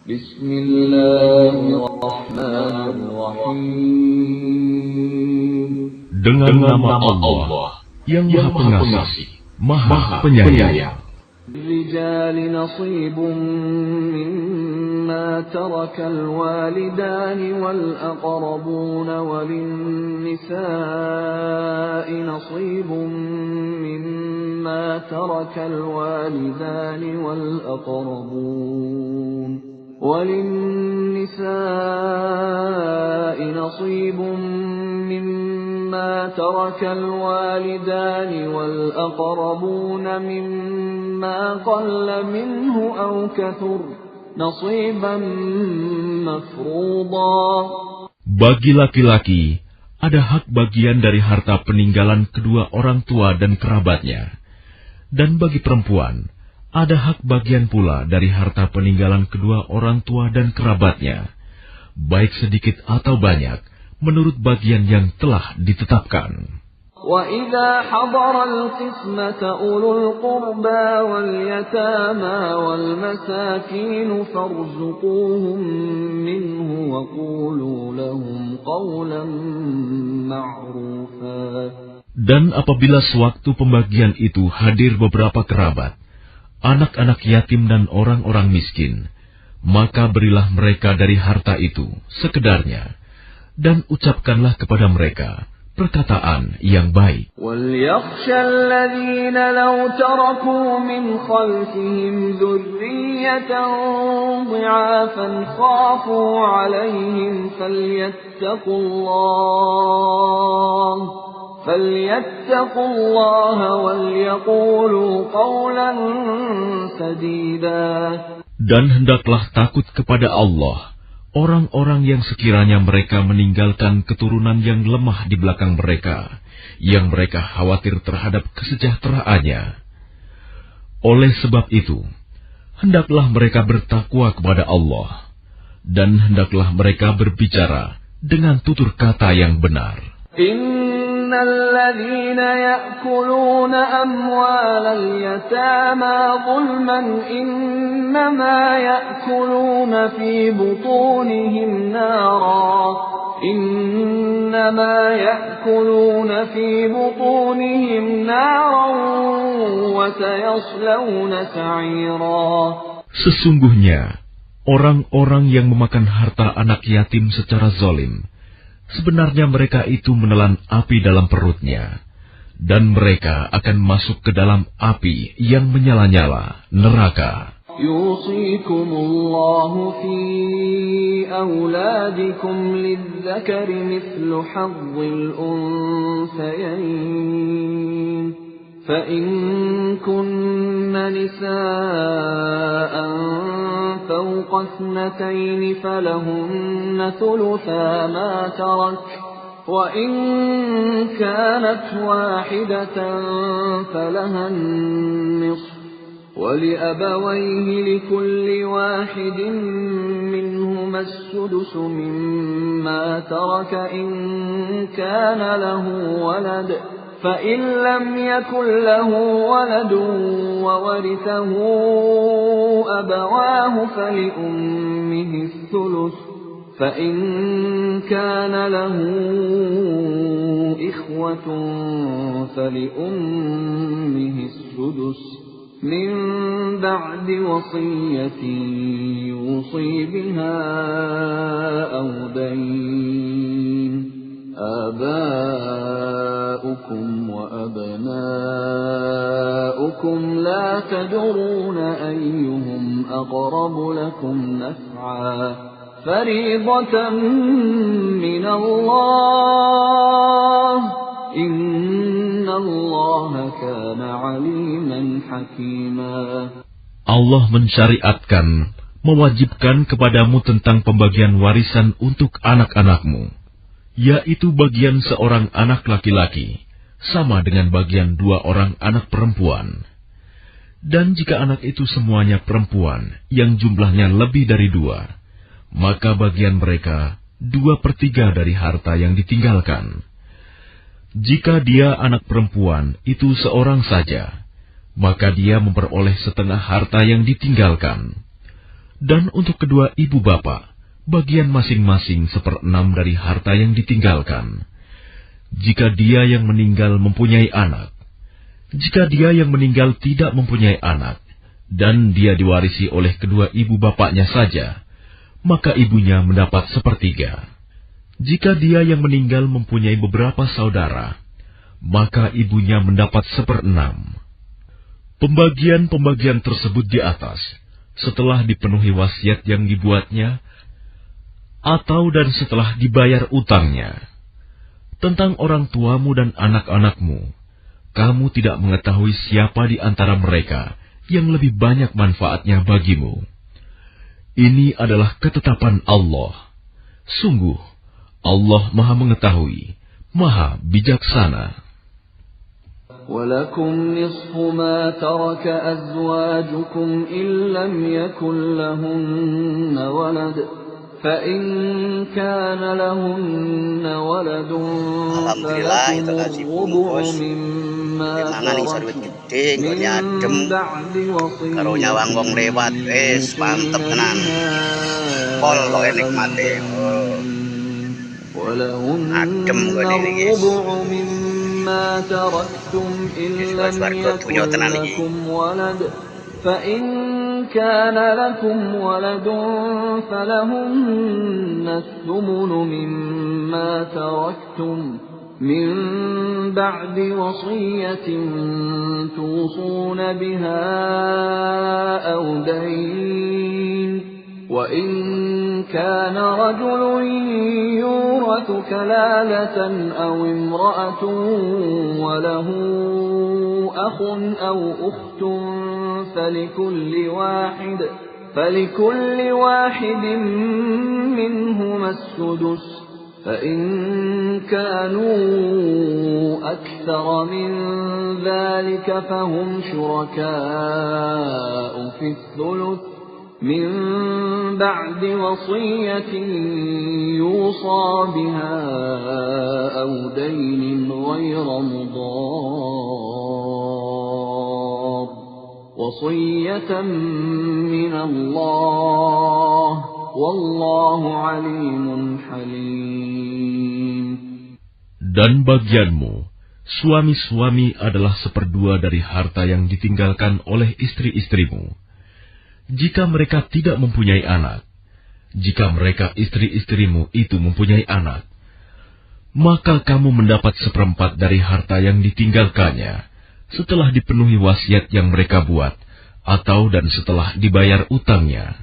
Bismillahirrahmanirrahim. Dengan nama Allah yang Maha Pengasih, Maha Penyayang. للرجال نصيب مما ترك الوالدان والأقربون وللنساء نصيب مما ترك الوالدان والأقربون مما قل منه أو كثر نصيبا مفروضا. Bagi laki-laki ada hak bagian dari harta peninggalan kedua orang tua dan kerabatnya, dan bagi perempuan ada hak bagian pula dari harta peninggalan kedua orang tua dan kerabatnya, baik sedikit atau banyak, menurut bagian yang telah ditetapkan. وَإِذَا حَضَرَ الْقِسْمَةَ أُولُو الْقُرْبَى وَالْيَتَامَى وَالْمَسَاكِينُ فَارْزُقُوهُم مِّنْهُ وَقُولُوا لَهُمْ قَوْلًا مَّعْرُوفًا. Dan apabila sewaktu pembagian itu hadir beberapa kerabat, anak-anak yatim dan orang-orang miskin, maka berilah mereka dari harta itu sekedarnya, dan ucapkanlah kepada mereka perkataan yang baik. وَلْيَخْشَ الَّذِينَ لَوْ تَرَكُوا مِنْ خَلْفِهِمْ ذُرِّيَّةً ضِعَافًا خَافُوا عَلَيْهِمْ فَلْيَتَّقُوا اللَّهَ وَلْيَقُولُوا قَوْلًا سَدِيدًا. Dan hendaklah takut kepada Allah orang-orang yang sekiranya mereka meninggalkan keturunan yang lemah di belakang mereka, yang mereka khawatir terhadap kesejahteraannya. Oleh sebab itu, hendaklah mereka bertakwa kepada Allah, dan hendaklah mereka berbicara dengan tutur kata yang benar. الذين يأكلون أموال اليتامى ظلما إنما يأكلون في بطونهم نارا وسيصلون سعيرا. Sesungguhnya orang-orang yang memakan harta anak yatim secara zalim, sebenarnya mereka itu menelan api dalam perutnya, dan mereka akan masuk ke dalam api yang menyala-nyala, neraka. يوصيكم الله في أولادكم للذكر مثل حظ الأنثيين فإن كن نساء فوق 2 فلهن ثلثا ما ترك وإن كانت واحدة فلها النصف ولأبويه لكل واحد منهما السدس مما ترك إن كان له ولد فإن لم يكن له ولد وورثه أبواه فلأمه الثلث فإن كان له إخوة فلأمه السدس من بعد وصية يوصي بها أو دين آباؤكم وأبناؤكم لا تدرون أيهم أقرب لكم نفعا فريضة من الله إن الله كان عليما حكيما. Allah mensyariatkan, mewajibkan kepadamu tentang pembagian warisan untuk anak-anakmu, yaitu bagian seorang anak laki-laki, sama dengan bagian 2 orang anak perempuan. Dan jika anak itu semuanya perempuan, yang jumlahnya lebih dari 2, maka bagian mereka 2/3 dari harta yang ditinggalkan. Jika dia anak perempuan itu seorang saja, maka dia memperoleh setengah harta yang ditinggalkan. Dan untuk kedua ibu bapa, bagian masing-masing 1/6 dari harta yang ditinggalkan. Jika dia yang meninggal mempunyai anak, jika dia yang meninggal tidak mempunyai anak, dan dia diwarisi oleh kedua ibu bapaknya saja, maka ibunya mendapat 1/3. Jika dia yang meninggal mempunyai beberapa saudara, maka ibunya mendapat 1/6. Pembagian-pembagian tersebut di atas, setelah dipenuhi wasiat yang dibuatnya, atau dan setelah dibayar utangnya. Tentang orang tuamu dan anak-anakmu, kamu tidak mengetahui siapa di antara mereka yang lebih banyak manfaatnya bagimu. Ini adalah ketetapan Allah. Sungguh, Allah Maha Mengetahui, Maha Bijaksana. وَلَكُمْ نِصْفُ مَا تَرَكَ أَزْوَاجُكُمْ إِن لَّمْ يَكُن لَّهُنَّ وَلَدٌ فَإِن كَانَ لَهُنَّ وَلَدٌ فَلَكُمُ الرُّبُعُ مِمَّا تَرَكْتُم مِّن بَعْدِ وَصِيَّةٍ تُوصُونَ بِهَا أَوْ دَيْنٍ وَلَهُنَّ الرُّبُعُ مِمَّا تَرَكْتُمْ إِن لَّمْ يَكُن لَّكُمْ وَلَدٌ فَإِن كَانَ لَكُمْ وَلَدٌ فَلَهُنَّ الثُّمُنُ مِمَّا تَرَكْتُم مِّن بَعْدِ وَصِيَّةٍ تُوصُونَ بِهَا أَوْ دَيْنٍ وَإِن كَانَ رَجُلٌ يُورَثُ كَلَالَةً أَوْ امْرَأَةٌ وَلَهُ أَخٌ أَوْ أُخْتٌ فَلِكُلِّ وَاحِدٍ مِّنْهُمَا السُّدُسُ فَإِن كَانُوا أَكْثَرَ مِن ذَلِكَ فَهُمْ شُرَكَاءُ فِي الثُّلُثِ مِن بَعْدِ وَصِيَّةٍ يُوصَىٰ بِهَا أَوْ دَيْنٍ غَيْرَ مُضَارٍّ وَصِيَّةً مِّنَ اللَّهِ وَاللَّهُ عَلِيمٌ حَلِيمٌ. Dan bagianmu, suami-suami adalah 1/2 dari harta yang ditinggalkan oleh istri-istrimu. Jika mereka tidak mempunyai anak, jika mereka istri-istrimu itu mempunyai anak, maka kamu mendapat 1/4 dari harta yang ditinggalkannya, setelah dipenuhi wasiat yang mereka buat, atau dan setelah dibayar utangnya.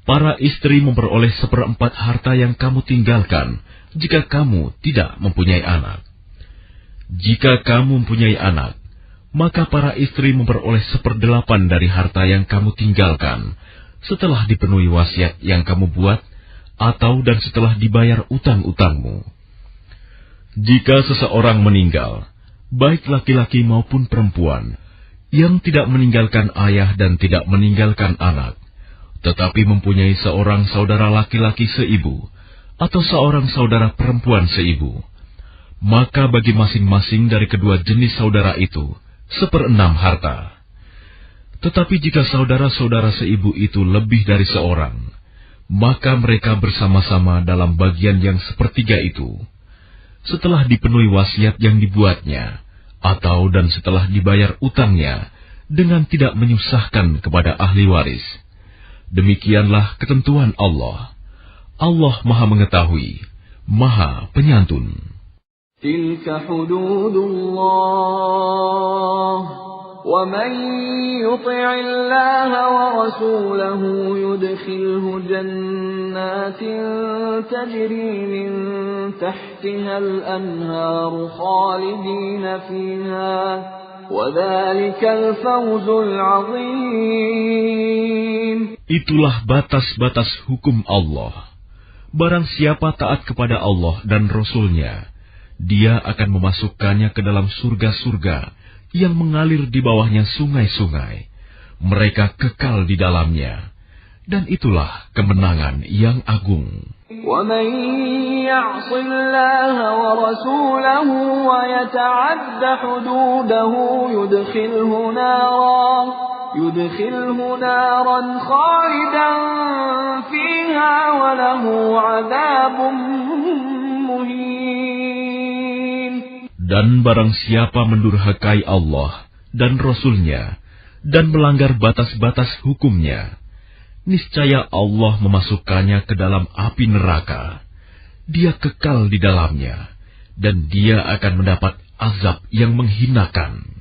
Para istri memperoleh 1/4 harta yang kamu tinggalkan, jika kamu tidak mempunyai anak. Jika kamu mempunyai anak, maka para istri memperoleh 1/8 dari harta yang kamu tinggalkan, setelah dipenuhi wasiat yang kamu buat, atau dan setelah dibayar utang-utangmu. Jika seseorang meninggal, baik laki-laki maupun perempuan, yang tidak meninggalkan ayah dan tidak meninggalkan anak, tetapi mempunyai seorang saudara laki-laki seibu, atau seorang saudara perempuan seibu, maka bagi masing-masing dari kedua jenis saudara itu 1/6 harta. Tetapi jika saudara-saudara seibu itu lebih dari seorang, maka mereka bersama-sama dalam bagian yang 1/3 itu, setelah dipenuhi wasiat yang dibuatnya, atau dan setelah dibayar utangnya, dengan tidak menyusahkan kepada ahli waris. Demikianlah ketentuan Allah. Allah Maha Mengetahui, Maha Penyantun. Tilka hududullah, wa man yuti'illaha wa rasulahu yudkhilhu jannatin tajri min tahtiha al-anharu khalidina fiha, wa dhalikal fawzul 'azim. Itulah batas-batas hukum Allah. Barang siapa taat kepada Allah dan Rasul-Nya, dia akan memasukkannya ke dalam surga-surga yang mengalir di bawahnya sungai-sungai. Mereka kekal di dalamnya. Dan itulah kemenangan yang agung. وَمَن يَعْصِ اللَّهَ وَرَسُولَهُ وَيَتَعَدَّ حُدُودَهُ يُدْخِلْهُ نَارًا يدخله نارا خالدا فيها وله عذاب مهين. Dan barang siapa mendurhakai Allah dan Rasul-Nya dan melanggar batas-batas hukumnya, niscaya Allah memasukkannya ke dalam api neraka. Dia kekal di dalamnya, dan dia akan mendapat azab yang menghinakan.